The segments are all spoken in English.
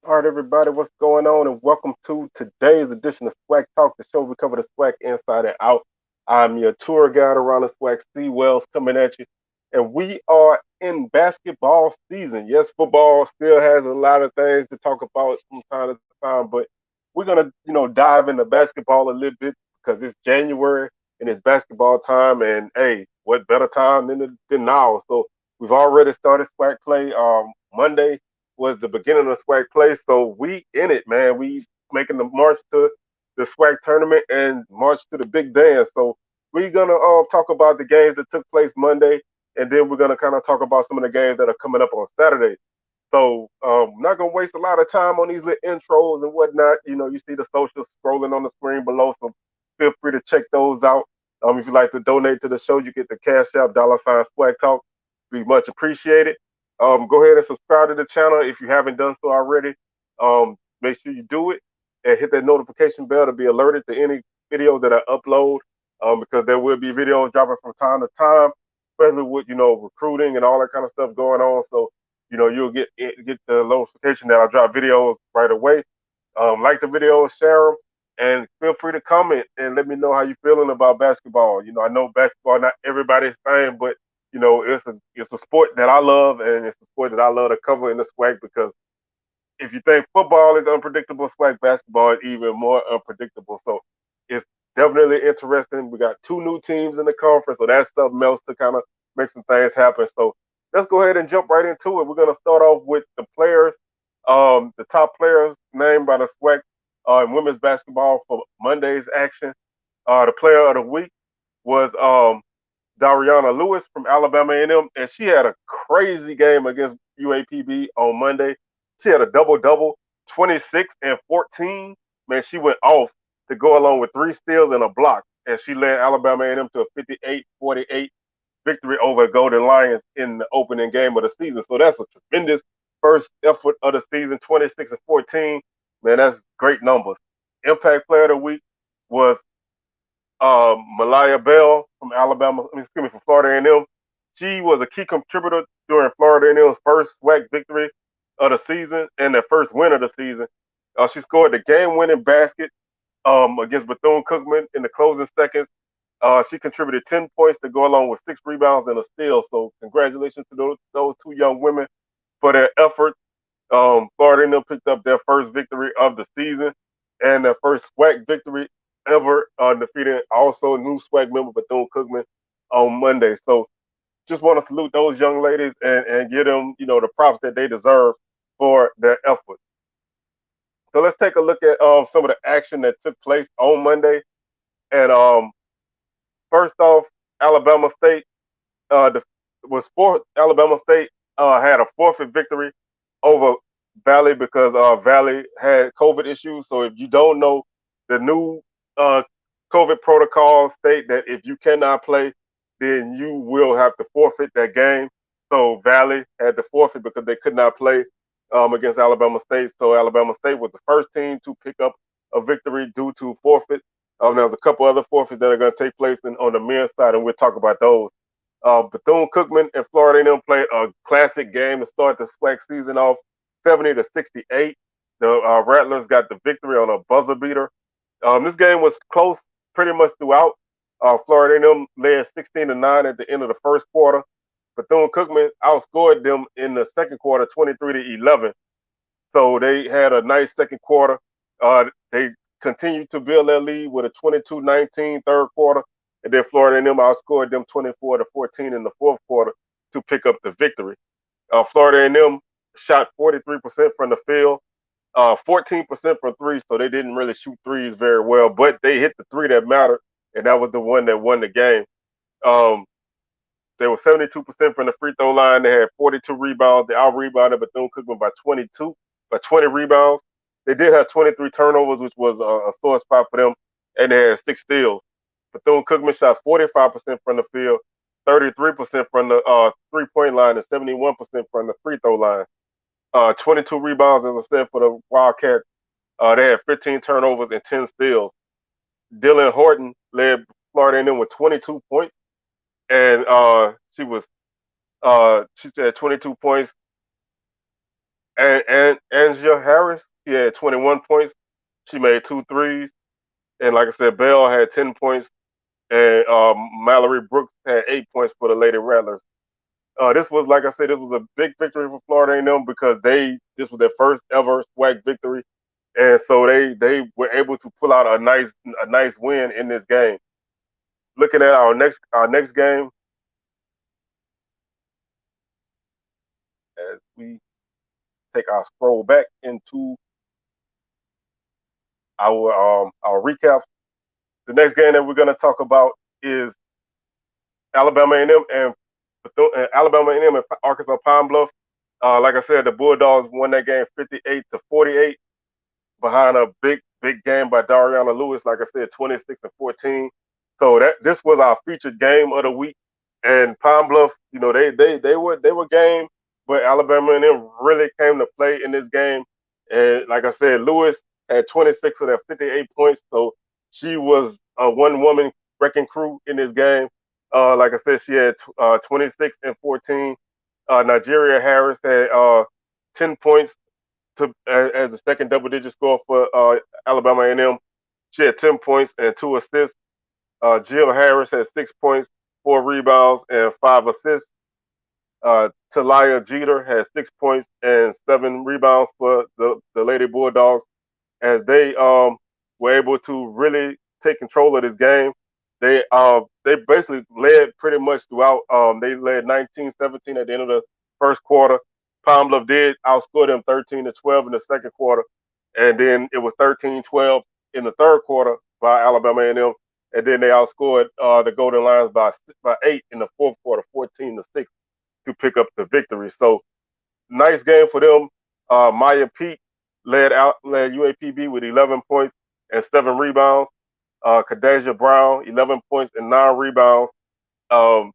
All right, everybody, what's going on? And welcome to today's edition of SWAC Talk, the show we cover the SWAC inside and out. I'm your tour guide around the SWAC, C. Wells, coming at you. And we are in basketball season. Yes, football still has a lot of things to talk about from time to time, but we're gonna, dive into basketball a little bit because it's January and it's basketball time. And hey, what better time than now? So we've already started SWAC play. Monday was the beginning of SWAC play. So we in it, man. We making the march to the SWAC tournament and march to the big dance. So we're gonna talk about the games that took place Monday, and then we're gonna kind of talk about some of the games that are coming up on Saturday. So not gonna waste a lot of time on these little intros and whatnot. You see the socials scrolling on the screen below, so feel free to check those out. If you'd like to donate to the show, you get the Cash App $ Swag Talk. Be much appreciated. Go ahead and subscribe to the channel if you haven't done so already. Make sure you do it and hit that notification bell to be alerted to any videos that I upload. Because there will be videos dropping from time to time, especially with recruiting and all that kind of stuff going on. So you'll get the notification that I drop videos right away. Like the videos, share them, and feel free to comment and let me know how you're feeling about basketball. I know basketball not everybody's thing, but it's a sport that I love, and it's a sport that I love to cover in the SWAC because if you think football is unpredictable, SWAC basketball is even more unpredictable. So it's definitely interesting. We got two new teams in the conference, so that's something else to kind of make some things happen. So let's go ahead and jump right into it. We're going to start off with the players, the top players named by the SWAC in women's basketball for Monday's action. The player of the week was Dariana Lewis from Alabama A&M, and she had a crazy game against UAPB on Monday. She had a double-double, 26 and 14. Man, she went off to go along with 3 steals and a block, and she led Alabama A&M to a 58-48 victory over Golden Lions in the opening game of the season. So that's a tremendous first effort of the season, 26 and 14. Man, that's great numbers. Impact Player of the Week was Malaya Bell from from Florida A&M. She was a key contributor during Florida A&M's first SWAC victory of the season and their first win of the season. She scored the game-winning basket against Bethune Cookman in the closing seconds. She contributed 10 points to go along with 6 rebounds and a steal. So congratulations to those two young women for their effort. Florida A&M picked up their first victory of the season and their first SWAC victory ever, defeating also new SWAC member Bethune Cookman on Monday. So just want to salute those young ladies and give them, the props that they deserve for their effort. So let's take a look at some of the action that took place on Monday. And first off, Alabama State Alabama State had a forfeit victory over Valley because Valley had COVID issues. So if you don't know, the new uh, COVID protocols state that if you cannot play, then you will have to forfeit that game. So Valley had to forfeit because they could not play against Alabama State. So Alabama State was the first team to pick up a victory due to forfeit. There's a couple other forfeits that are going to take place on the men's side, and we'll talk about those. Bethune Cookman and Florida A&M played a classic game to start the SWAC season off, 70-68. The Rattlers got the victory on a buzzer beater. This game was close pretty much throughout. Florida A&M led 16-9 at the end of the first quarter. Bethune Cookman outscored them in the second quarter, 23-11. So they had a nice second quarter. They continued to build their lead with a 22-19 third quarter, and then Florida A&M outscored them 24-14 in the fourth quarter to pick up the victory. Florida A&M shot 43% from the field, 14% from three, so they didn't really shoot threes very well, but they hit the three that mattered, and that was the one that won the game. They were 72% from the free throw line. They had 42 rebounds. They out-rebounded Bethune Cookman by 20 rebounds. They did have 23 turnovers, which was a sore spot for them, and they had 6 steals. Bethune Cookman shot 45% from the field, 33% from the three-point line, and 71% from the free throw line. 22 rebounds, as I said, for the Wildcats. They had 15 turnovers and 10 steals. Dylan Horton led Florida A&M with 22 points, and she said 22 points And Angela Harris, she had 21 points. She made two threes. And like I said, Bell had 10 points. And Mallory Brooks had 8 points for the Lady Rattlers. This was, like I said, this was a big victory for Florida A&M because this was their first ever SWAC victory, and so they were able to pull out a nice win in this game. Looking at our next game, as we take our scroll back into our recaps, the next game that we're going to talk about is Alabama A&M and Alabama A&M and Arkansas Pine Bluff. Like I said, the Bulldogs won that game 58-48 behind a big game by Dariana Lewis. Like I said, 26-14. So this was our featured game of the week. And Pine Bluff, they were game, but Alabama and them really came to play in this game. And like I said, Lewis had 26 of their 58 points, so she was a one-woman wrecking crew in this game. Like I said, she had 26 and 14. Nigeria Harris had 10 points as the second double-digit score for Alabama A&M. She had 10 points and two assists. Jill Harris had 6 points, 4 rebounds, and 5 assists. Talia Jeter had 6 points and 7 rebounds for the Lady Bulldogs as they were able to really take control of this game. They basically led pretty much throughout. They led 19-17 at the end of the first quarter. Pine Bluff did outscore them 13-12 in the second quarter, and then it was 13-12 in the third quarter by Alabama A&M, and then they outscored the Golden Lions by 8 in the fourth quarter, 14-6 to pick up the victory. So nice game for them. Maya Pete led UAPB with 11 points and 7 rebounds. Kadasia Brown, 11 points and 9 rebounds. Um,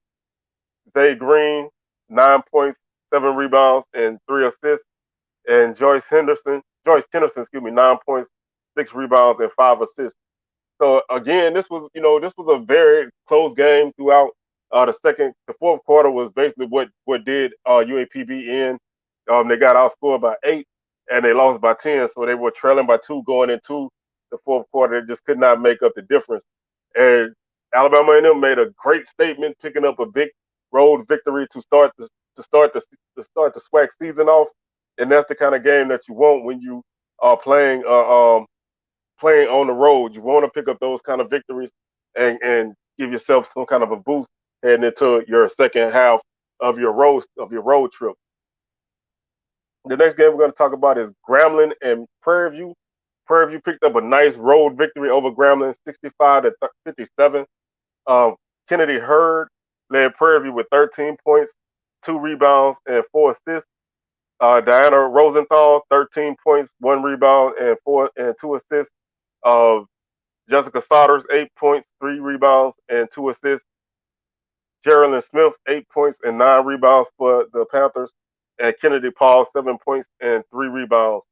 Zay Green, 9 points, 7 rebounds, and 3 assists. And Joyce Henderson, 9 points, 6 rebounds, and 5 assists. So again, this was a very close game throughout. The fourth quarter was basically what did UAPB in. They got outscored by 8, and they lost by 10. So they were trailing by 2 going into the fourth quarter. They just could not make up the difference. And Alabama A&M made a great statement, picking up a big road victory to start the SWAC season off. And that's the kind of game that you want when you are playing on the road. You want to pick up those kind of victories and give yourself some kind of a boost heading into your second half of your road trip. The next game we're going to talk about is Grambling and Prairie View. Prairie View picked up a nice road victory over Grambling, 65-57. Kennedy Hurd led Prairie View with 13 points, 2 rebounds, and 4 assists. Diana Rosenthal, 13 points, 1 rebound, and 2 assists. Jessica Sodders, 8 points, 3 rebounds, and 2 assists. Geraldine Smith, 8 points and 9 rebounds for the Panthers. And Kennedy Paul, 7 points and 3 rebounds.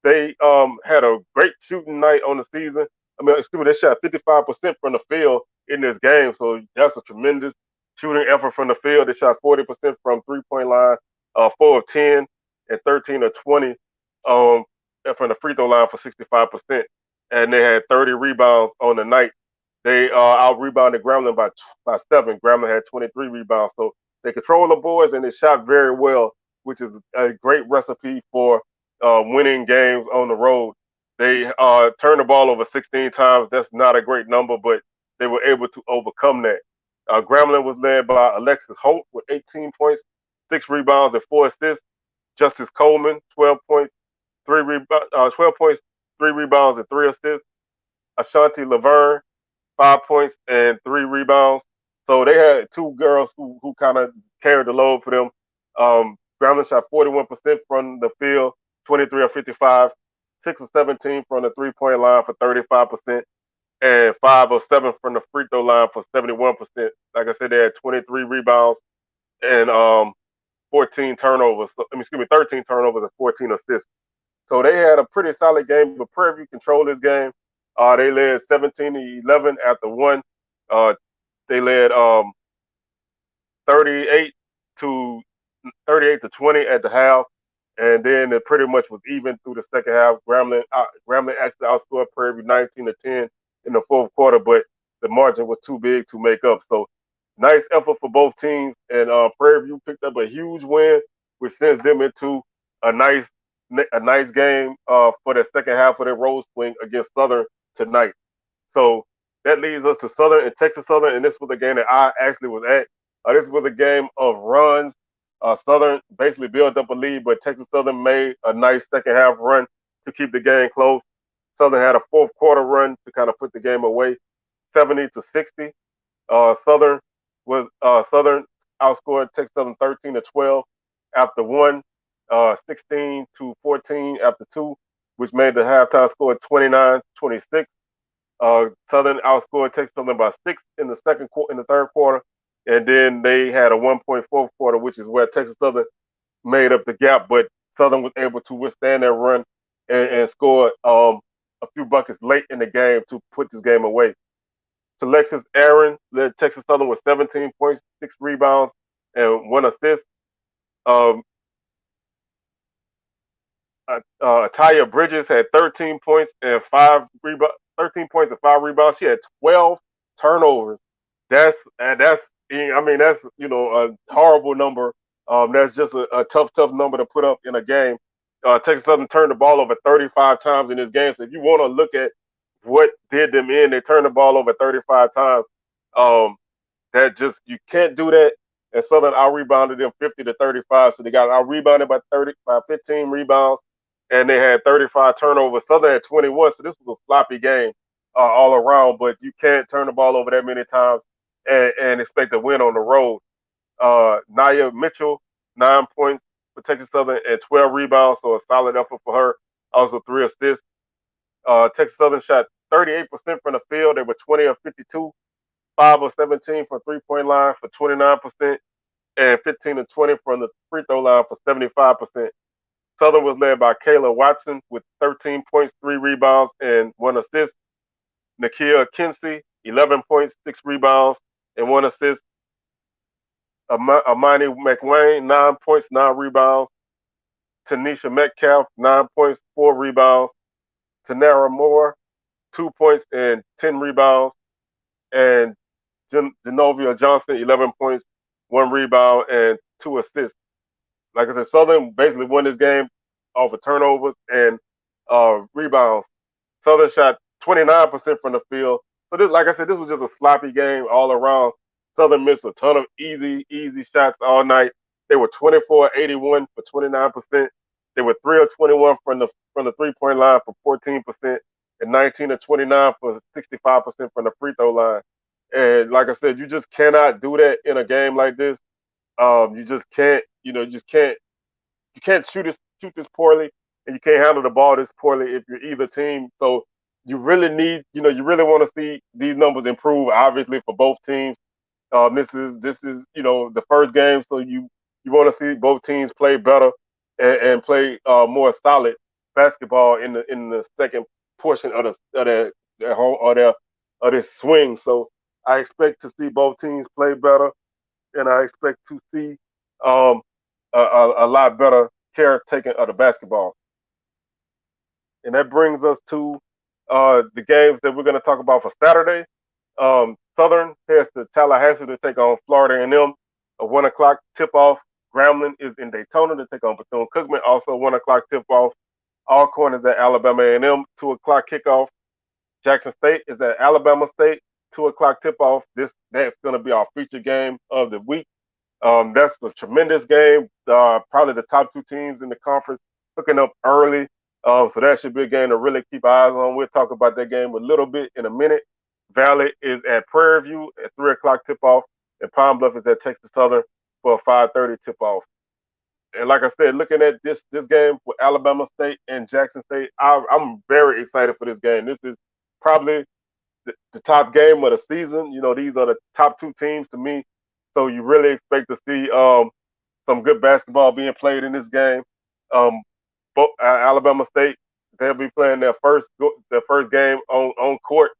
They had a great shooting night on the season. They shot 55% from the field in this game, so that's a tremendous shooting effort from the field. They shot 40% from three-point line, 4 of 10, and 13 of 20 from the free throw line for 65%. And they had 30 rebounds on the night. They out-rebounded Grambling by 7. Grambling had 23 rebounds. So they controlled the boards and they shot very well, which is a great recipe for winning games on the road. They turned the ball over 16 times. That's not a great number, but they were able to overcome that. Grambling was led by Alexis Holt with 18 points, 6 rebounds, and 4 assists. Justice Coleman, 12 points, 12 points, 3 rebounds, and 3 assists. Ashanti Laverne, 5 points and 3 rebounds. So they had two girls who kind of carried the load for them. Grambling shot 41% from the field, 23 of 55, 6 of 17 from the three-point line for 35%, and 5 of 7 from the free throw line for 71%. Like I said, they had 23 rebounds and 14 turnovers. 13 turnovers and 14 assists. So they had a pretty solid game, but Prairie View controlled this game. They led 17-11 after one. They led 38 to 20 at the half, and then it pretty much was even through the second half. Grambling actually outscored Prairie View 19-10 in the fourth quarter, but the margin was too big to make up. So nice effort for both teams, and Prairie View picked up a huge win, which sends them into a nice game for the second half of their road swing against Southern tonight. So that leads us to Southern and Texas Southern, and this was a game that I actually was at. This was a game of runs. Southern basically built up a lead, but Texas Southern made a nice second half run to keep the game close. Southern had a fourth quarter run to kind of put the game away, 70-60. Southern Southern outscored Texas Southern 13-12 after one, 16-14 after two, which made the halftime score 29-26. Southern outscored Texas Southern by 6 in the third quarter, and then they had a 1-point fourth quarter, which is where Texas Southern made up the gap. But Southern was able to withstand that run and score a few buckets late in the game to put this game away. So Alexis Aaron led Texas Southern with 17 points, 6 rebounds, and 1 assist. Um, Taya Bridges had 13 points and 5 rebounds. 13 points and 5 rebounds. She had 12 turnovers. That's a horrible number. That's just a tough number to put up in a game. Texas Southern turned the ball over 35 times in this game. So if you want to look at what did them in, they turned the ball over 35 times. That just you can't do that. And Southern out rebounded them 50-35. So they got out rebounded by 15 rebounds, and they had 35 turnovers. Southern had 21, so this was a sloppy game all around. But you can't turn the ball over that many times and expect to win on the road. Nia Mitchell, 9 points for Texas Southern and 12 rebounds, so a solid effort for her. Also 3 assists. Texas Southern shot 38% from the field. They were 20 of 52, 5 of 17 from 3-point line for 29%, and 15 of 20 from the free throw line for 75%. Southern was led by Kayla Watson with 13 points, 3 rebounds, and 1 assist. Nakia Kinsey, 11 points, 6 rebounds, and 1 assist. Amani McWayne, 9 points, 9 rebounds. Tanisha Metcalf, 9 points, 4 rebounds. Tanara Moore, 2 points and 10 rebounds. And Genovia Johnson, 11 points, 1 rebound, and 2 assists. Like I said, Southern basically won this game off of turnovers and rebounds. Southern shot 29% from the field. So this, like I said, this was just a sloppy game all around. Southern missed a ton of easy shots all night. They were 24-81 for 29%. They were 3 of 21 from the 3-point line for 14%, and 19 of 29 for 65% from the free throw line. And like I said, you just cannot do that in a game like this. You just can't. You can't shoot this poorly, and you can't handle the ball this poorly if you're either team. So you really need, you really want to see these numbers improve. Obviously, for both teams. This is the first game, so you want to see both teams play better and play more solid basketball in the second portion of this swing. So I expect to see both teams play better, and I expect to see a lot better care taken of the basketball. And that brings us to the games that we're going to talk about for Saturday. Southern heads to Tallahassee to take on Florida A&M. A 1 o'clock tip-off. Grambling is in Daytona to take on Bethune Cookman. Also 1 o'clock tip-off. Alcorn is at Alabama A&M. 2 o'clock kickoff. Jackson State is at Alabama State. 2 o'clock tip-off. That's going to be our feature game of the week. That's a tremendous game. Probably the top 2 teams in the conference hooking up early. So that should be a game to really keep eyes on. We'll talk about that game a little bit in a minute. Valley is at Prairie View at 3 o'clock tip-off, and Pine Bluff is at Texas Southern for a 5:30 tip-off. And like I said, looking at this game with Alabama State and Jackson State, I'm very excited for this game. This is probably the top game of the season. These are the top 2 teams to me, so you really expect to see some good basketball being played in this game. Alabama State, they'll be playing their first game on court.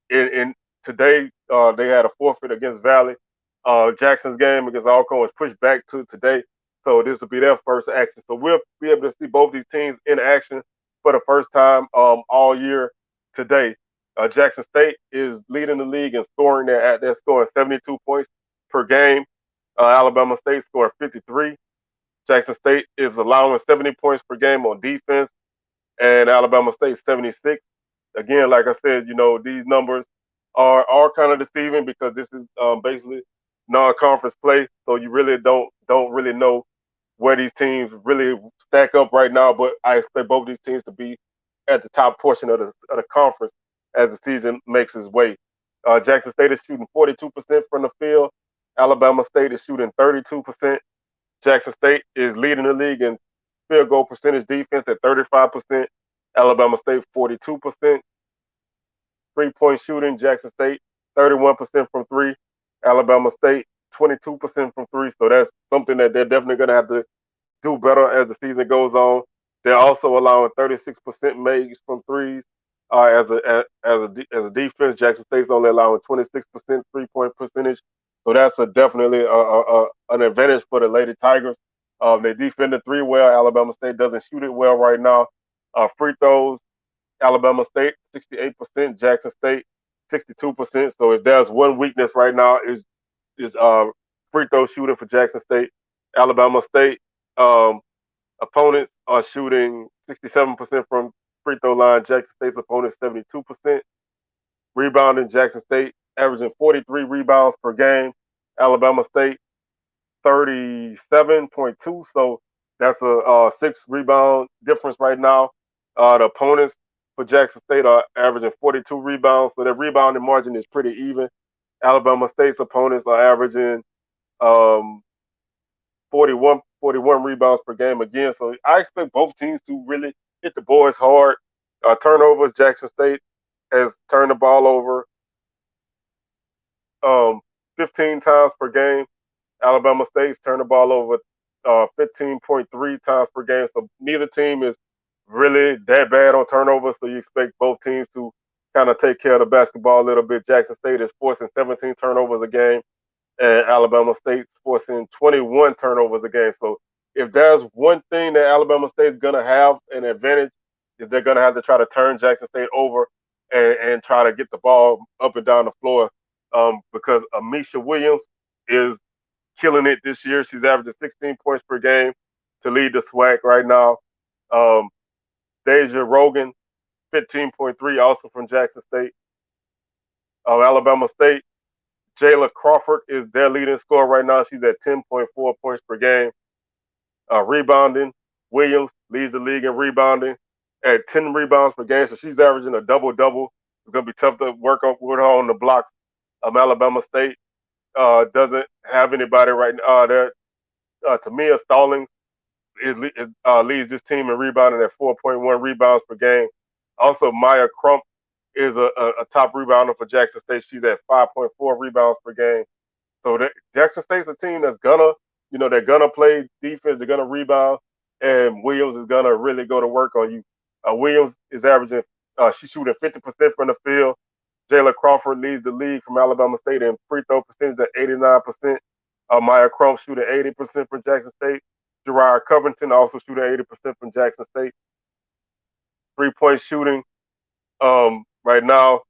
In today, they had a forfeit against Valley. Jackson's game against Alcorn was pushed back to today, So this will be their first action. So we'll be able to see both these teams in action for the first time all year today. Jackson State is leading the league in scoring. They're scoring 72 points per game. Alabama State scoring 53. Jackson State is allowing 70 points per game on defense, and Alabama State 76. Again, like I said, these numbers are kind of deceiving because this is basically non-conference play, so you really don't really know where these teams really stack up right now. But I expect both these teams to be at the top portion of the conference as the season makes its way. Jackson State is shooting 42% from the field. Alabama State is shooting 32%. Jackson State is leading the league in field goal percentage defense at 35%. Alabama State 42%. 3-point shooting, Jackson State 31% from three. Alabama State 22% from three. So that's something that they're definitely going to have to do better as the season goes on. They're also allowing 36% makes from threes. As a defense, Jackson State's only allowing 26% 3-point percentage. So that's definitely an advantage for the Lady Tigers. They defend the three well. Alabama State doesn't shoot it well right now. Free throws, Alabama State 68%, Jackson State 62%. So if there's one weakness right now is free throw shooting for Jackson State. Alabama State opponents are shooting 67% from free throw line. Jackson State's opponents 72%. Rebounding, Jackson State averaging 43 rebounds per game. Alabama State 37.2. So that's a 6 rebound difference right now. The opponents for Jackson State are averaging 42 rebounds, so their rebounding margin is pretty even. Alabama State's opponents are averaging 41 rebounds per game again. So I expect both teams to really hit the boards hard. Turnovers, Jackson State has turned the ball over 15 times per game. Alabama State's turned the ball over 15.3 times per game. So neither team is really that bad on turnovers. So you expect both teams to kind of take care of the basketball a little bit. Jackson State is forcing 17 turnovers a game, and Alabama State's forcing 21 turnovers a game. So if there's one thing that Alabama State's going to have an advantage, is they're going to have to try to turn Jackson State over and try to get the ball up and down the floor because Amisha Williams is killing it this year. She's averaging 16 points per game to lead the SWAC right now. Deja Rogan, 15.3, also from Jackson State. Alabama State, Jayla Crawford is their leading scorer right now. She's at 10.4 points per game. Rebounding, Williams leads the league in rebounding at 10 rebounds per game. So she's averaging a double-double. It's going to be tough to work with her on the blocks. Alabama State doesn't have anybody right now. Tamia Stallings leads this team in rebounding at 4.1 rebounds per game. Also, Maya Crump is a top rebounder for Jackson State. She's at 5.4 rebounds per game. So Jackson State's a team that's they're gonna play defense, they're gonna rebound, and Williams is gonna really go to work on you. Williams is averaging, she's shooting 50% from the field. Jayla Crawford leads the league from Alabama State in free throw percentage at 89%. Maya Crump shooting 80% from Jackson State. Gerard Covington also shooting 80% from Jackson State. 3-point shooting right now.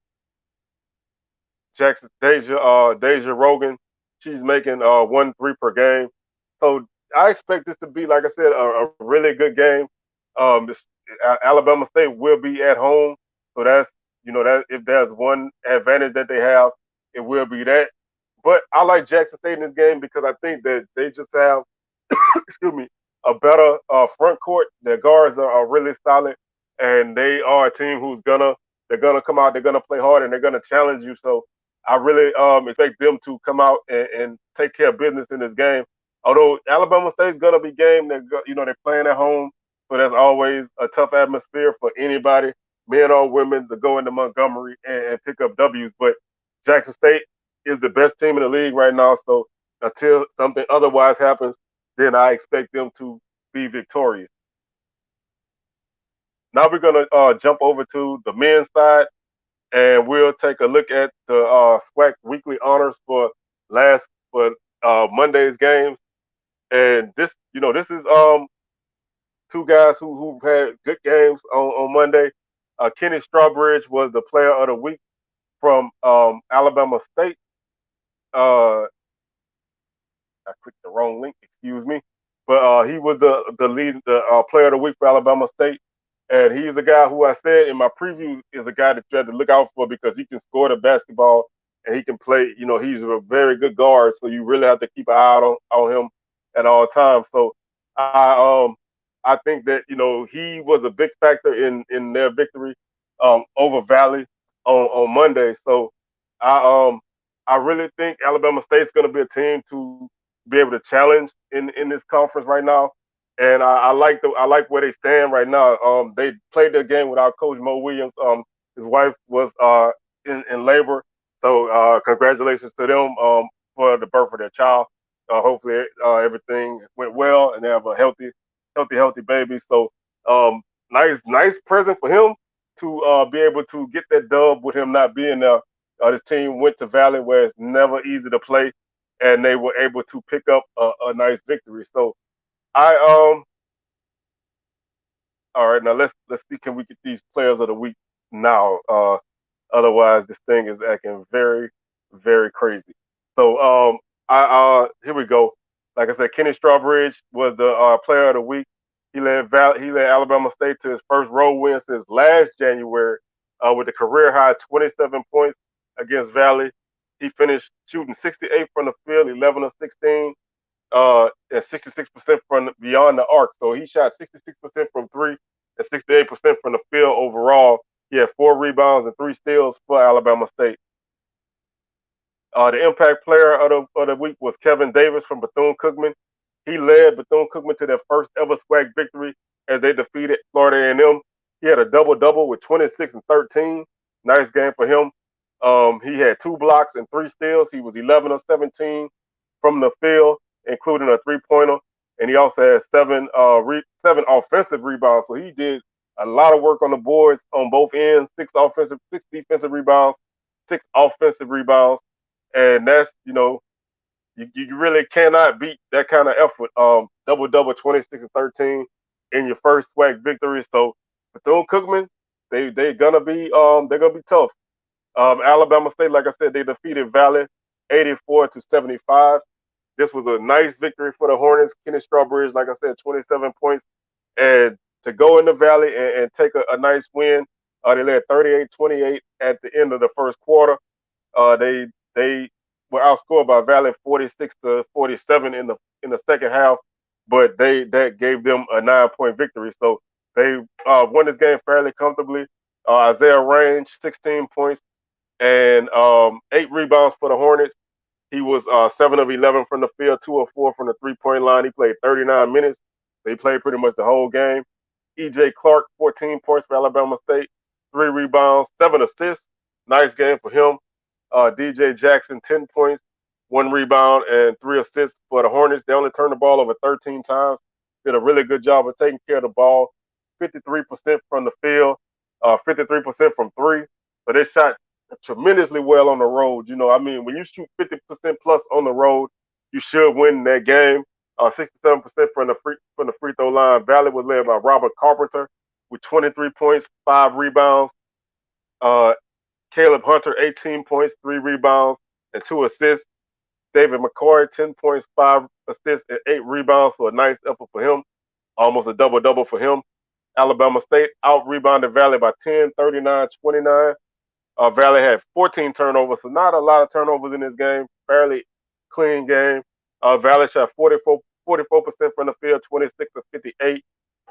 Deja Rogan, she's making 1 3 per game. So I expect this to be, like I said, a really good game. Alabama State will be at home, so that's that if there's one advantage that they have, it will be that. But I like Jackson State in this game because I think that they just have, excuse me, a better front court. Their guards are really solid, and they are a team they're gonna come out, they're gonna play hard, and they're gonna challenge you. So I really expect them to come out and take care of business in this game. Although Alabama State's gonna be game, they're playing at home, so there's always a tough atmosphere for anybody, men or women, to go into Montgomery and pick up W's. But Jackson State is the best team in the league right now. So until something otherwise happens, then I expect them to be victorious. Now we're going to jump over to the men's side, and we'll take a look at the SWAC weekly honors for Monday's games. And this is two guys who had good games on Monday. Kenny Strawbridge was the player of the week from Alabama State. Uh, I clicked the wrong link, excuse me. But he was the player of the week for Alabama State, and he's a guy who I said in my preview is a guy that you have to look out for because he can score the basketball and he can play. He's a very good guard, so you really have to keep an eye on him at all times. So I think that he was a big factor in their victory over Valley on Monday. So I um I really think Alabama State's going to be a team to be able to challenge in this conference right now. And I like where they stand right now. They played their game without Coach Mo Williams. His wife was in labor, so congratulations to them for the birth of their child. Hopefully everything went well and they have a healthy baby. So nice present for him to be able to get that dub with him not being there. This team went to Valley where it's never easy to play, and they were able to pick up a nice victory. So I all right, now let's see, can we get these players of the week now? Otherwise this thing is acting very, very crazy. So I here we go. Like I said, Kenny Strawbridge was the player of the week. He led Alabama State to his first road win since last January with a career high 27 points against Valley. He finished shooting 68 from the field, 11 of 16, at 66% from beyond the arc. So he shot 66% from three and 68% from the field overall. He had 4 rebounds and 3 steals for Alabama State. The impact player of the week was Kevin Davis from Bethune Cookman. He led Bethune Cookman to their first ever SWAC victory as they defeated Florida A&M. He had a double-double with 26 and 13. Nice game for him. He had 2 blocks and 3 steals. He was 11 of 17 from the field, including a three-pointer. And he also had seven offensive rebounds. So he did a lot of work on the boards on both ends, 6 defensive rebounds, 6 offensive rebounds. And that's, you really cannot beat that kind of effort. Double double, 26 and 13 in your first SWAC victory. So Bethune Cookman, they're gonna be tough. Alabama State, like I said, they defeated Valley 84-75. This was a nice victory for the Hornets. Kenny Strawbridge, like I said, 27 points, and to go in the Valley and take a nice win. They led 38-28 at the end of the first quarter. They were outscored by Valley 46-47 in the second half, but that gave them a 9-point victory. So they won this game fairly comfortably. Isaiah Range, 16 points and 8 rebounds for the Hornets. He was 7 of 11 from the field, 2 of 4 from the 3-point line. He played 39 minutes. They played pretty much the whole game. E.J. Clark, 14 points for Alabama State, 3 rebounds, 7 assists. Nice game for him. DJ Jackson, 10 points, 1 rebound, and 3 assists for the Hornets. They only turned the ball over 13 times. Did a really good job of taking care of the ball. 53% from the field, 53% from three. So they shot tremendously well on the road. When you shoot 50% plus on the road, you should win that game. 67% from the free throw line. Valley was led by Robert Carpenter with 23 points, 5 rebounds. Uh, Caleb Hunter, 18 points, 3 rebounds, and 2 assists. David McCoy, 10 points, 5 assists, and 8 rebounds. So a nice effort for him. Almost a double-double for him. Alabama State out-rebounded Valley by 10, 39-29. Valley had 14 turnovers, so not a lot of turnovers in this game. Fairly clean game. Valley shot 44% from the field, 26 of 58.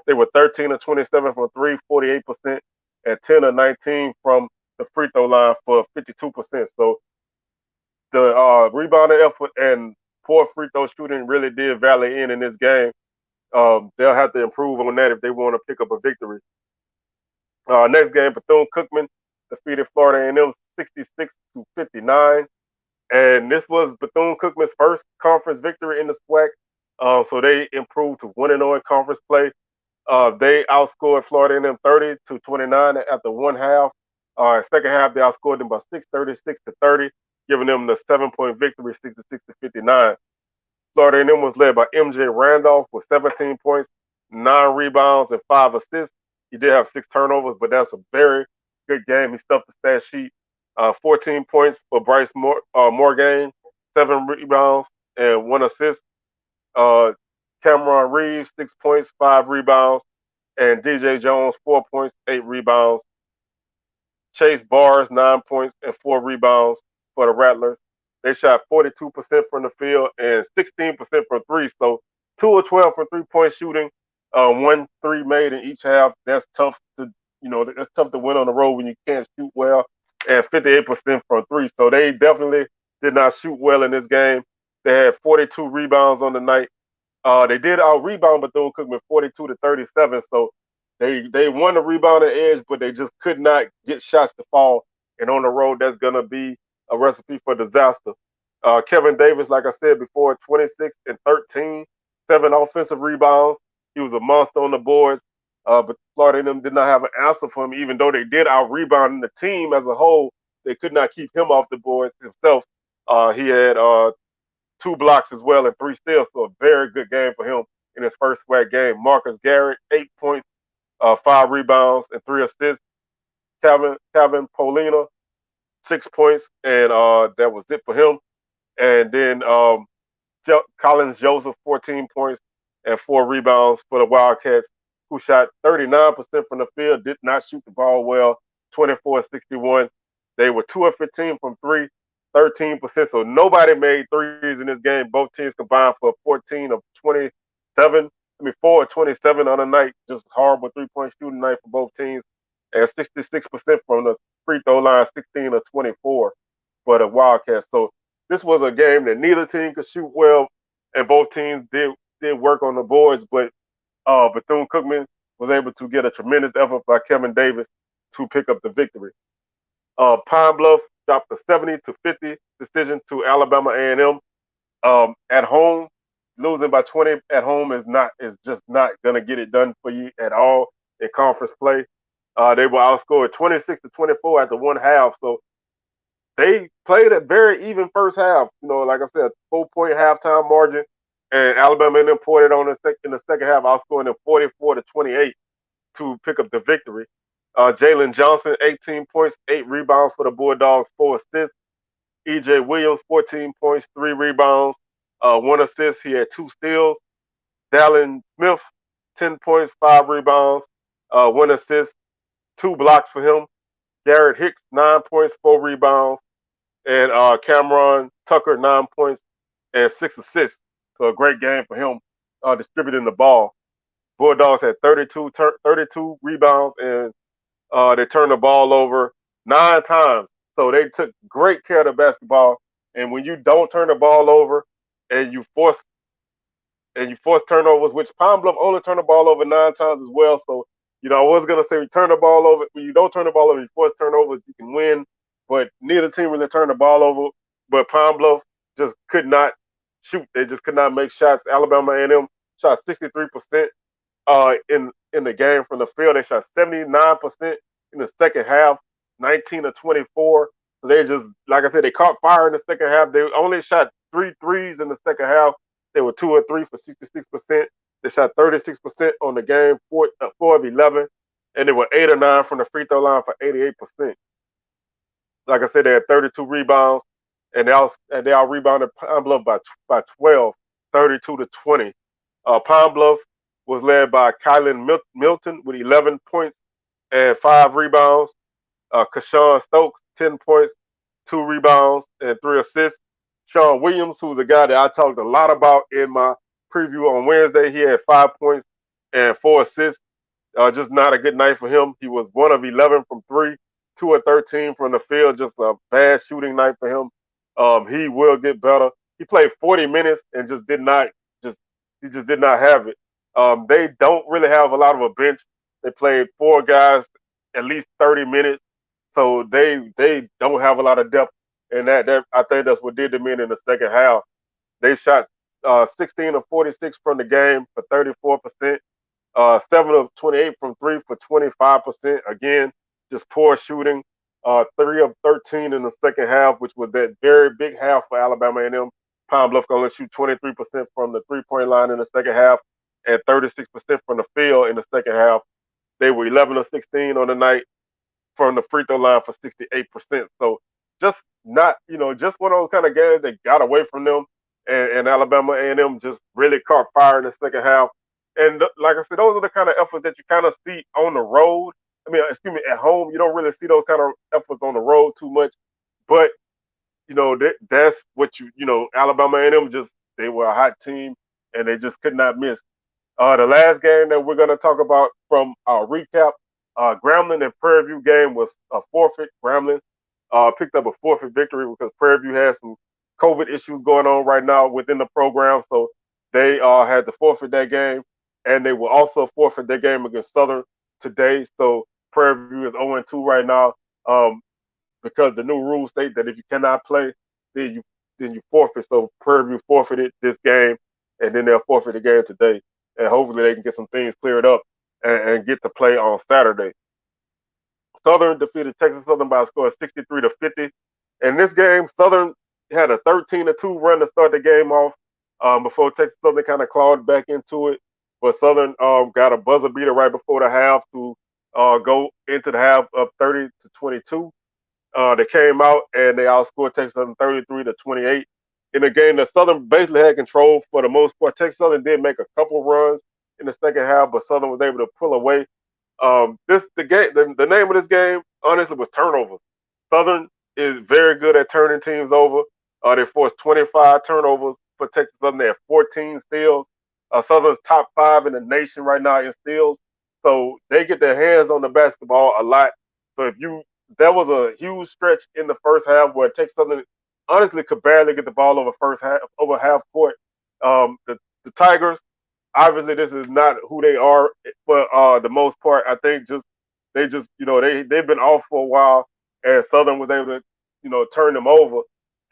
They were 13 of 27 from three, 48%, and 10 of 19 from the free throw line for 52%. So the rebounding effort and poor free throw shooting really did Valley in this game. They'll have to improve on that if they want to pick up a victory. Next game, Bethune-Cookman defeated Florida A&M 66-59. And this was Bethune-Cookman's first conference victory in the SWAC. So they improved to 1-0 in conference play. They outscored Florida A&M 30-29 after one half. Second half, they outscored them by 6, 36-30, giving them the 7-point victory, 66-59. Florida A&M was led by MJ Randolph with 17 points, 9 rebounds, and 5 assists. He did have 6 turnovers, but that's a very good game. He stuffed the stat sheet. 14 points for Bryce Morgan, 7 rebounds, and 1 assist. Uh, Cameron Reeves, 6 points, 5 rebounds, and DJ Jones, 4 points, 8 rebounds. Chase Bars, 9 points and 4 rebounds for the Rattlers. They shot 42% from the field and 16% from three. So 2 of 12 for 3-point shooting, 1 3 made in each half. That's tough to that's tough to win on the road when you can't shoot well. And 58% from three. So they definitely did not shoot well in this game. They had 42 rebounds on the night. They did out rebound Bethune-Cookman 42-37. So they won the rebounding edge, but they just could not get shots to fall. And on the road, that's gonna be a recipe for disaster. Kevin Davis, like I said before, 26 and 13, 7 offensive rebounds. He was a monster on the boards. But Florida A&M did not have an answer for him, even though they did out rebound the team as a whole. They could not keep him off the boards himself. He had 2 blocks as well and 3 steals. So a very good game for him in his first SWAC game. Marcus Garrett, 8 points, 5 rebounds, and 3 assists. Calvin Polina, 6 points, and that was it for him. And then Collins Joseph, 14 points and 4 rebounds for the Wildcats, who shot 39% from the field, did not shoot the ball well, 24-61. They were 2 of 15 from 3, 13%. So nobody made threes in this game. Both teams combined for 14 of 27. 4 of 27 on the night. Just horrible 3-point shooting night for both teams. And 66% from the free throw line, 16 of 24 for the Wildcats. So this was a game that neither team could shoot well, and both teams did work on the boards, but Bethune-Cookman was able to get a tremendous effort by Kevin Davis to pick up the victory. Pine Bluff dropped a 70-50 decision to Alabama A&M. At home, losing by 20 at home is just not gonna get it done for you at all in conference play. They were outscored 26-24 after one half, so they played a very even first half. Like I said, 4-point halftime margin, and Alabama and them poured it on in the second half, outscoring them 44-28 to pick up the victory. Jalen Johnson, 18 points, 8 rebounds for the Bulldogs, 4 assists. E.J. Williams, 14 points, 3 rebounds, 1 assist. He had 2 steals. Dallin Smith, 10 points, 5 rebounds, 1 assist, 2 blocks for him. Garrett Hicks, 9 points, 4 rebounds. And Cameron Tucker, 9 points and 6 assists. So a great game for him distributing the ball. Bulldogs had 32 rebounds, and they turned the ball over 9 times. So they took great care of the basketball. And when you don't turn the ball over and you force turnovers, which Pine Bluff only turned the ball over 9 times as well. So, I was gonna say turn the ball over. When you don't turn the ball over, you force turnovers, you can win. But neither team really turned the ball over. But Pine Bluff just could not shoot. They just could not make shots. Alabama A&M shot 63% in the game from the field. They shot 79% in the second half, 19 of 24. So they just, like I said, they caught fire in the second half. They only shot 3 threes in the second half. They were 2 of 3 for 66%. They shot 36% on the game, 4 of 11, and they were 8 or 9 from the free throw line for 88%. Like I said, they had 32 rebounds, and they all rebounded Pine Bluff by 12, 32-20. Pine Bluff was led by Kylan Milton with 11 points and 5 rebounds. Kashawn Stokes, 10 points, 2 rebounds, and 3 assists. Sean Williams, who's a guy that I talked a lot about in my preview on Wednesday, he had 5 points and 4 assists. Just not a good night for him. He was 1 of 11 from 3, 2 of 13 from the field. Just a bad shooting night for him. He will get better. He played 40 minutes and just did not have it. They don't really have a lot of a bench. They played 4 guys at least 30 minutes, so they don't have a lot of depth. And that I think that's what did them in the second half. They shot 16 of 46 from the game for 34%, 7 of 28 from 3 for 25%. Again, just poor shooting. 3 of 13 in the second half, which was that very big half for Alabama A&M. Pine Bluff can only shoot 23% from the 3-point line in the second half and 36% from the field in the second half. They were 11 of 16 on the night from the free throw line for 68%. So just not, just one of those kind of games that got away from them, and Alabama A&M just really caught fire in the second half. And like I said, those are the kind of efforts that you kind of see on the road. I mean, excuse me, at home, you don't really see those kind of efforts on the road too much. But that's what Alabama A&M just they were a hot team and they just could not miss. The last game that we're going to talk about from our recap, Grambling and Prairie View game was a forfeit. Grambling picked up a forfeit victory because Prairie View has some COVID issues going on right now within the program, so they had to forfeit that game, and they will also forfeit their game against Southern today. So Prairie View is 0-2 right now because the new rules state that if you cannot play, then you forfeit. So Prairie View forfeited this game, and then they'll forfeit the game today, and hopefully they can get some things cleared up and get to play on Saturday. Southern defeated Texas Southern by a score of 63-50. In this game, Southern had a 13-2 run to start the game off before Texas Southern kind of clawed back into it. But Southern got a buzzer beater right before the half to go into the half up 30-22. They came out and they outscored Texas Southern 33-28. In a game that Southern basically had control for the most part. Texas Southern did make a couple runs in the second half, but Southern was able to pull away. The name of this game, honestly, was turnovers. Southern is very good at turning teams over. They forced 25 turnovers for Texas Southern. They have 14 steals. Southern's top 5 in the nation right now in steals. So they get their hands on the basketball a lot. So that was a huge stretch in the first half where Texas Southern honestly could barely get the ball over half court. The Tigers, obviously this is not who they are for the most part. I think they've been off for a while, and Southern was able to turn them over,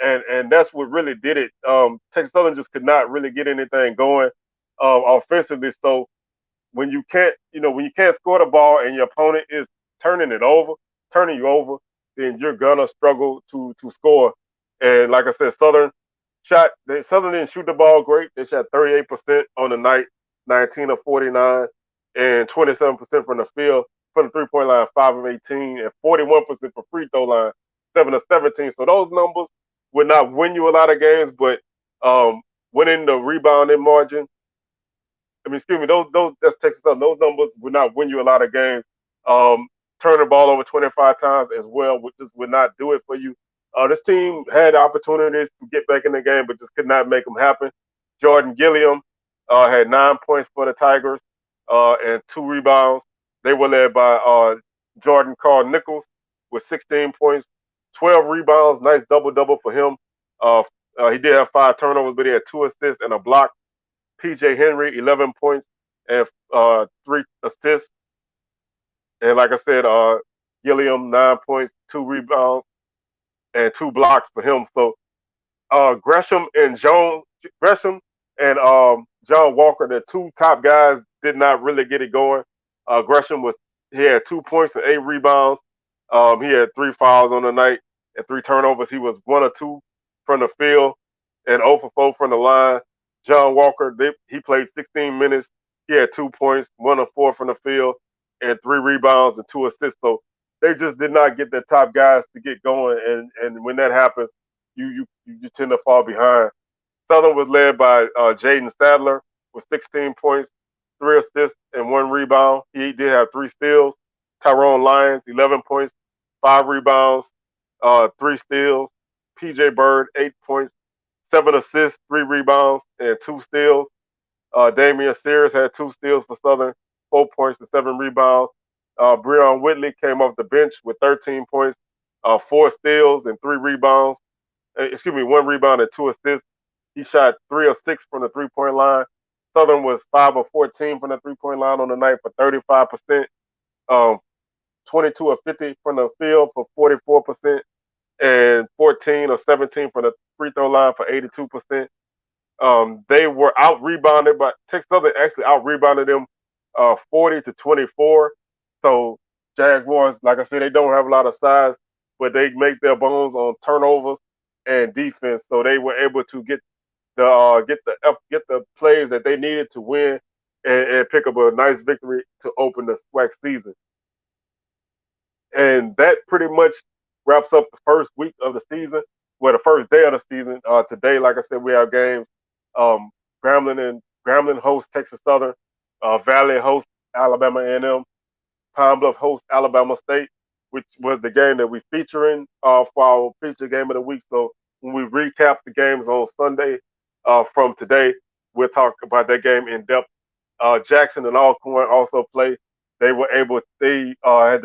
and that's what really did it. Texas Southern just could not really get anything going offensively. So when you can't score the ball and your opponent is turning you over, then you're gonna struggle to score. And like I said, Southern didn't shoot the ball great. They shot 38% on the night, 19 of 49, and 27% from the field, from the 3-point line, 5 of 18, and 41% for free throw line, 7 of 17. So those numbers would not win you a lot of games, but winning the rebounding margin, that's Texas Southern. Those numbers would not win you a lot of games. Turn the ball over 25 times as well would not do it for you. This team had opportunities to get back in the game, but just could not make them happen. Jordan Gilliam had 9 points for the Tigers and 2 rebounds. They were led by Jordan Carl Nichols with 16 points, 12 rebounds. Nice double-double for him. He did have 5 turnovers, but he had 2 assists and a block. PJ Henry, 11 points and 3 assists. And like I said, Gilliam, 9 points, 2 rebounds, and 2 blocks for him. So Gresham and John Walker, the 2 top guys, did not really get it going. Gresham he had 2 points and 8 rebounds. He had 3 fouls on the night and 3 turnovers. He was 1 of 2 from the field and 0 for 4 from the line. John Walker, he played 16 minutes. He had 2 points, 1 of 4 from the field, and 3 rebounds and 2 assists. So they just did not get their top guys to get going, and when that happens, you tend to fall behind. Southern was led by Jaden Sadler with 16 points, 3 assists, and 1 rebound. He did have 3 steals. Tyrone Lyons, 11 points, 5 rebounds, 3 steals. PJ Bird, 8 points, 7 assists, 3 rebounds, and 2 steals. Damian Sears had 2 steals for Southern, 4 points and 7 rebounds. Breon Whitley came off the bench with 13 points, 4 steals and 3 rebounds. 1 rebound and 2 assists. He shot 3 of 6 from the 3-point line. Southern was 5 of 14 from the 3-point line on the night for 35%. 22 of 50 from the field for 44%, and 14 of 17 from the free throw line for 82%. They were out rebounded, but Texas Southern actually out rebounded them 40-24. So Jaguars, like I said, they don't have a lot of size, but they make their bones on turnovers and defense. So they were able to get get the plays that they needed to win and pick up a nice victory to open the SWAC season. And that pretty much wraps up the first week of the season. Well, the first day of the season. Today, like I said, we have games. Um, Grambling hosts Texas Southern. Valley hosts Alabama A&M. Pine Bluff hosts Alabama State, which was the game that we featuring for our feature game of the week. So when we recap the games on Sunday from today, we'll talk about that game in depth. Jackson and Alcorn also play. They had to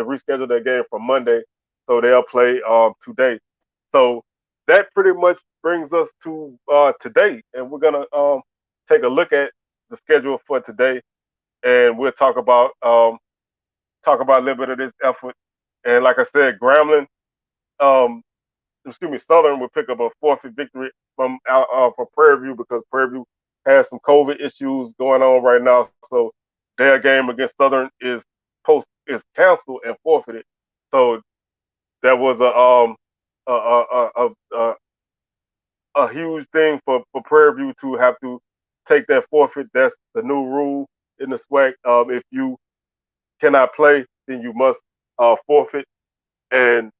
reschedule their game for Monday, so they'll play today. So that pretty much brings us to today, and we're gonna take a look at the schedule for today, and we'll talk about a little bit of this effort. And like I said, um, Southern will pick up a forfeit victory from Prairie View because Prairie View has some COVID issues going on right now. So their game against Southern is canceled and forfeited. So that was a huge thing for Prairie View to have to take that forfeit. That's the new rule in the SWAC. If you cannot play, then you must forfeit, and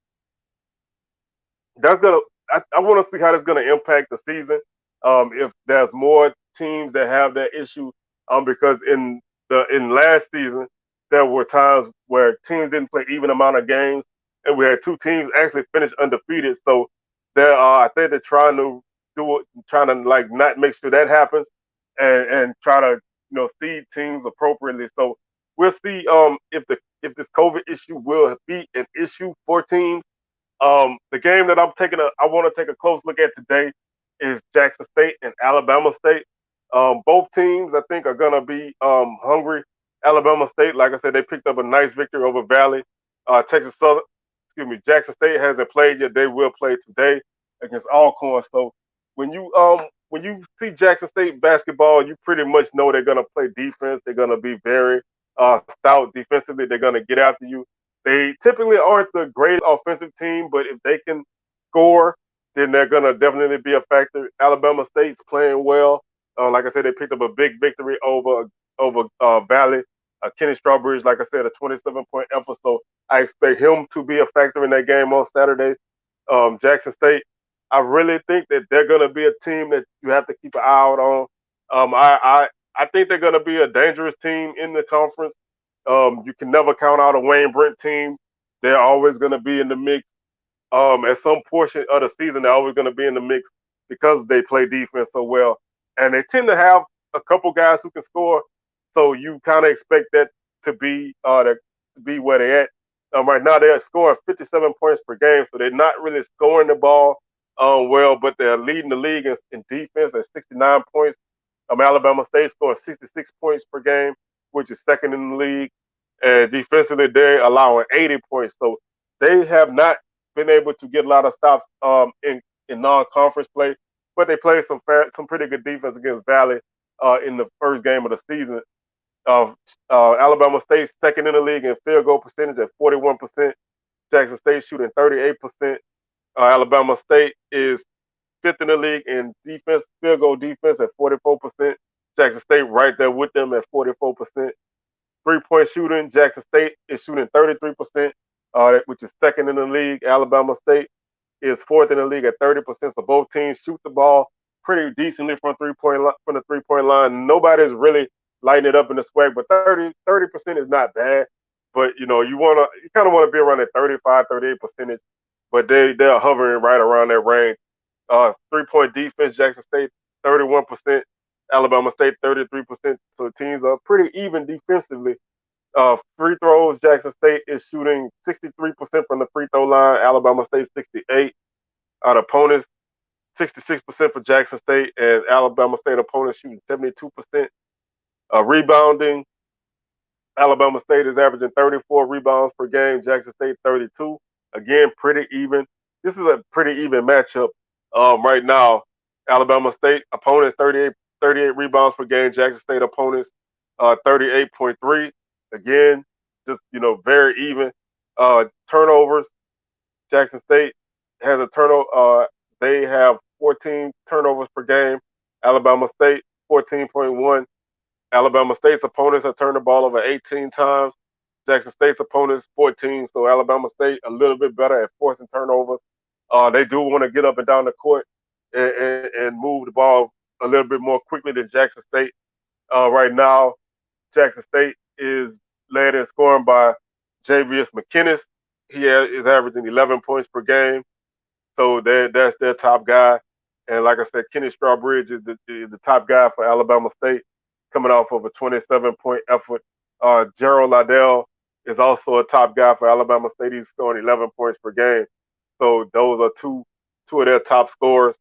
that's gonna. I want to see how that's gonna impact the season. If there's more teams that have that issue, because in last season there were times where teams didn't play even amount of games, and we had two teams actually finish undefeated. So I think they're trying to trying to like not make sure that happens, and try to seed teams appropriately. So we'll see if this COVID issue will be an issue for teams. The game that I want to take a close look at today is Jackson State and Alabama State. Both teams, I think, are gonna be hungry. Alabama State, like I said, they picked up a nice victory over Valley. Jackson State hasn't played yet. They will play today against Alcorn. So when you see Jackson State basketball, you pretty much know they're gonna play defense. They're gonna be very stout defensively. They're gonna get after you. They typically aren't the greatest offensive team, but if they can score, then they're going to definitely be a factor. Alabama State's playing well. Like I said, they picked up a big victory over Valley. Kenny Strawbridge, like I said, a 27-point effort. So I expect him to be a factor in that game on Saturday. Jackson State, I really think that they're going to be a team that you have to keep an eye out on. I think they're going to be a dangerous team in the conference. You can never count out a Wayne Brent team. They're always going to be in the mix. At some portion of the season, they're always going to be in the mix because they play defense so well. And they tend to have a couple guys who can score. So you kind of expect that to be where they're at. Right now, they're scoring 57 points per game, so they're not really scoring the ball well, but they're leading the league in defense at 69 points. Alabama State scoring 66 points per game, which is second in the league. And defensively, they're allowing 80 points. So they have not been able to get a lot of stops in non-conference play, but they played some pretty good defense against Valley in the first game of the season. Alabama State second in the league in field goal percentage at 41%. Jackson State shooting 38%. Alabama State is fifth in the league in defense, field goal defense at 44%. Jackson State right there with them at 44%. Three-point shooting, Jackson State is shooting 33%, which is second in the league. Alabama State is fourth in the league at 30%. So both teams shoot the ball pretty decently from the 3-point line. Nobody's really lighting it up in the SWAC, but 30% is not bad. But you kind of want to be around that 35, 38%. But they're hovering right around that range. 3-point defense, Jackson State 31%, Alabama State 33%. So teams are pretty even defensively. Free throws, Jackson State is shooting 63% from the free throw line. Alabama State 68. Opponents 66% for Jackson State, and Alabama State opponents shooting 72%. Rebounding, Alabama State is averaging 34 rebounds per game. Jackson State 32. Again, pretty even. This is a pretty even matchup right now. Alabama State opponents 38 rebounds per game. Jackson State opponents 38.3. Again, just very even. Turnovers. Jackson State has a turnover. They have 14 turnovers per game. Alabama State 14.1. Alabama State's opponents have turned the ball over 18 times. Jackson State's opponents 14. So Alabama State a little bit better at forcing turnovers. They do want to get up and down the court and move the ball a little bit more quickly than Jackson State. Right now, Jackson State is led in scoring by Javius McKinnis. Is averaging 11 points per game. So that's their top guy. And like I said, Kenny Strawbridge is the top guy for Alabama State, coming off of a 27-point effort. Gerald Liddell is also a top guy for Alabama State. He's scoring 11 points per game. So those are two of their top scorers.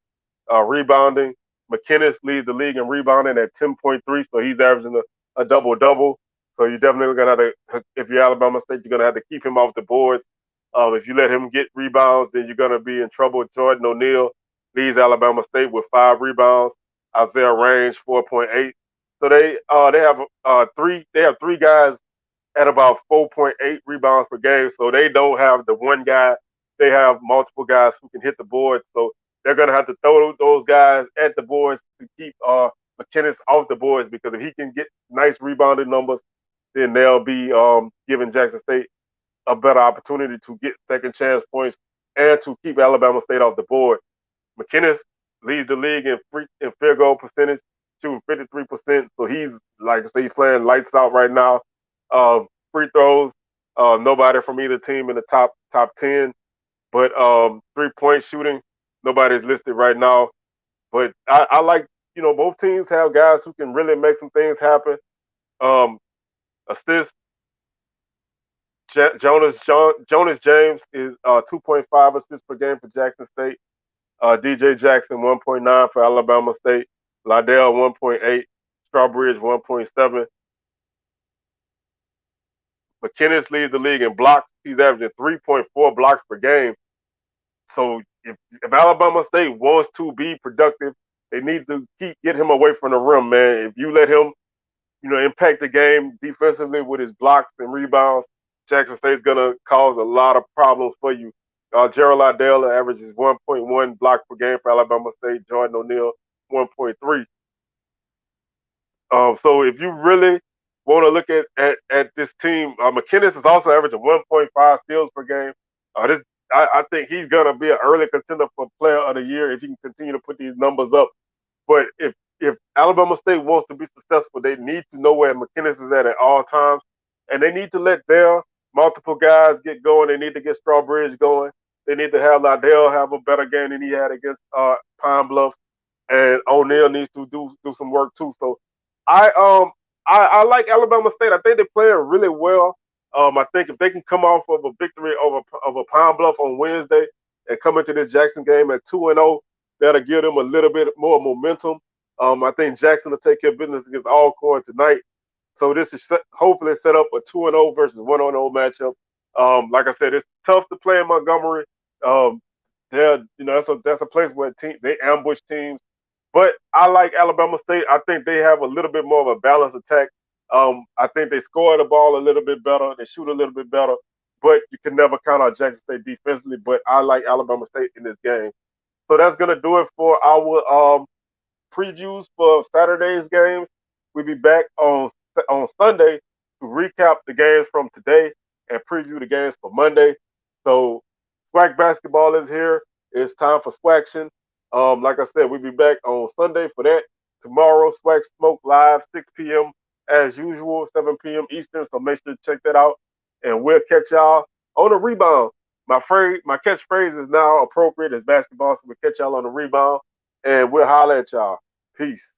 Rebounding, McKinnis leads the league in rebounding at 10.3, so he's averaging a double-double. So you're definitely going to have to, if you're Alabama State, you're going to have to keep him off the boards. If you let him get rebounds, then you're going to be in trouble. Jordan O'Neal leads Alabama State with 5 rebounds. Isaiah Range 4.8. So they have three guys at about 4.8 rebounds per game. So they don't have the one guy. They have multiple guys who can hit the boards. So they're going to have to throw those guys at the boards to keep McKinnis off the boards, because if he can get nice rebounding numbers, then they'll be giving Jackson State a better opportunity to get second chance points and to keep Alabama State off the board. McKinnis leads the league in field goal percentage, shooting 53%. So he's, like I say, he's playing lights out right now. Free throws, nobody from either team in the top 10. But 3-point shooting, nobody's listed right now. But I like, both teams have guys who can really make some things happen. Assists, Jonas James is 2.5 assists per game for Jackson State. DJ Jackson 1.9 for Alabama State. Liddell 1.8. Strawbridge 1.7. McKinnis leads the league in blocks. He's averaging 3.4 blocks per game. So if Alabama State wants to be productive, they need to get him away from the rim, man. If you let him, impact the game defensively with his blocks and rebounds, Jackson State's going to cause a lot of problems for you. Gerald Liddell averages 1.1 blocks per game for Alabama State. Jordan O'Neal, 1.3. So if you really want to look at this team, McKinnis is also averaging 1.5 steals per game. I think he's going to be an early contender for Player of the Year if he can continue to put these numbers up. But if Alabama State wants to be successful, they need to know where McKinnis is at all times, and they need to let their multiple guys get going. They need to get Strawbridge going. They need to have Liddell have a better game than he had against Pine Bluff, and O'Neal needs to do some work too. So I like Alabama State. I think they're playing really well. I think if they can come off of a victory over Pine Bluff on Wednesday and come into this Jackson game at 2-0, that'll give them a little bit more momentum. I think Jackson will take care of business against Alcorn tonight. So this is hopefully set up a 2-0 versus 1-0 matchup. Like I said, it's tough to play in Montgomery. That's a place where they ambush teams. But I like Alabama State. I think they have a little bit more of a balanced attack. I think they score the ball a little bit better. They shoot a little bit better. But you can never count on Jackson State defensively. But I like Alabama State in this game. So that's going to do it for our previews for Saturday's games. We'll be back on Sunday to recap the games from today and preview the games for Monday. So SWAC basketball is here. It's time for SWACtion. Like I said, we'll be back on Sunday for that. Tomorrow, SWAC Smoke Live, 6 p.m. as usual, 7 p.m. Eastern. So make sure to check that out. And we'll catch y'all on the rebound. My catchphrase is now appropriate as basketball, so we'll catch y'all on the rebound. And we'll holler at y'all. Peace.